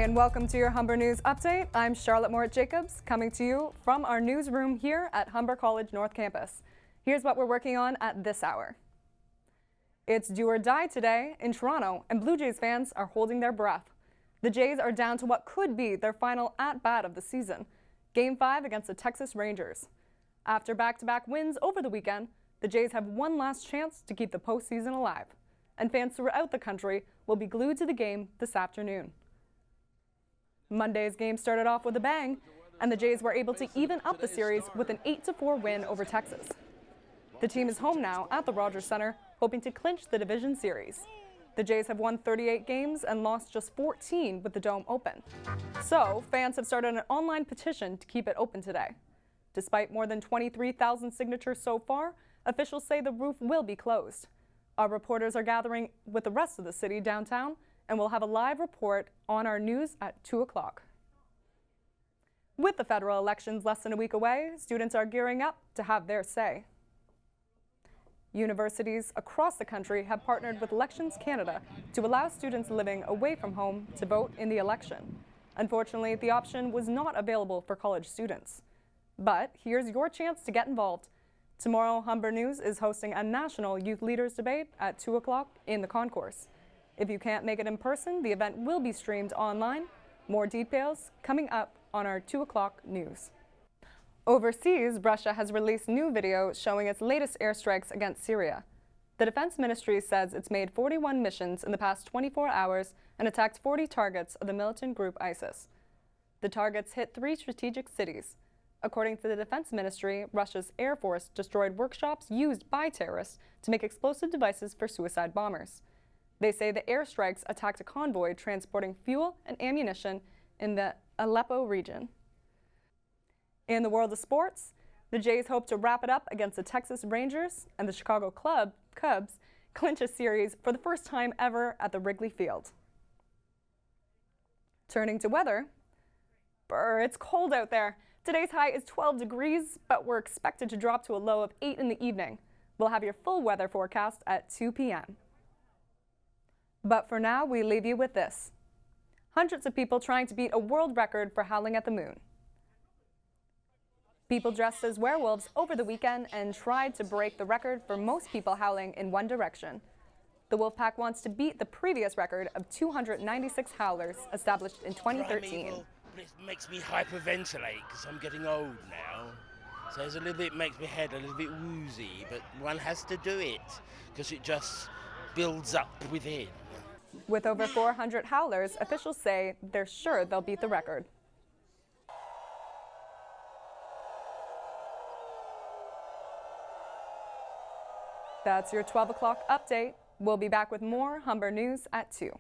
and welcome to your Humber News Update. I'm Charlotte Moritz-Jacobs, coming to you from our newsroom here at Humber College North Campus. Here's what we're working on at this hour. It's do or die today in Toronto, and Blue Jays fans are holding their breath. The Jays are down to what could be their final at-bat of the season, Game 5 against the Texas Rangers. After back-to-back wins over the weekend, the Jays have one last chance to keep the postseason alive, and fans throughout the country will be glued to the game this afternoon. Monday's game started off with a bang, and the Jays were able to even up the series with an 8-4 win over Texas. The team is home now at the Rogers Center, hoping to clinch the division series. The Jays have won 38 games and lost just 14 with the dome open. So, fans have started an online petition to keep it open today. Despite more than 23,000 signatures so far, officials say the roof will be closed. Our reporters are gathering with the rest of the city downtown, and we'll have a live report on our news at 2 o'clock. With the federal elections less than a week away, students are gearing up to have their say. Universities across the country have partnered with Elections Canada to allow students living away from home to vote in the election. Unfortunately, the option was not available for college students. But here's your chance to get involved. Tomorrow, Humber News is hosting a national youth leaders debate at 2 o'clock in the concourse. If you can't make it in person, the event will be streamed online. More details coming up on our 2 o'clock news. Overseas, Russia has released new video showing its latest airstrikes against Syria. The Defense Ministry says it's made 41 missions in the past 24 hours and attacked 40 targets of the militant group ISIS. The targets hit 3 strategic cities. According to the Defense Ministry, Russia's Air Force destroyed workshops used by terrorists to make explosive devices for suicide bombers. They say the airstrikes attacked a convoy transporting fuel and ammunition in the Aleppo region. In the world of sports, the Jays hope to wrap it up against the Texas Rangers, and the Chicago Cubs clinch a series for the first time ever at the Wrigley Field. Turning to weather, it's cold out there. Today's high is 12 degrees, but we're expected to drop to a low of 8 in the evening. We'll have your full weather forecast at 2 p.m. But for now, we leave you with this. Hundreds of people trying to beat a world record for howling at the moon. People dressed as werewolves over the weekend and tried to break the record for most people howling in one direction. The Wolfpack wants to beat the previous record of 296 howlers established in 2013. It makes me hyperventilate because I'm getting old now. So it's a little bit, makes my head a little bit woozy, but one has to do it because it just builds up within. With over 400 howlers, officials say they're sure they'll beat the record. That's your 12 o'clock update. We'll be back with more Humber News at 2.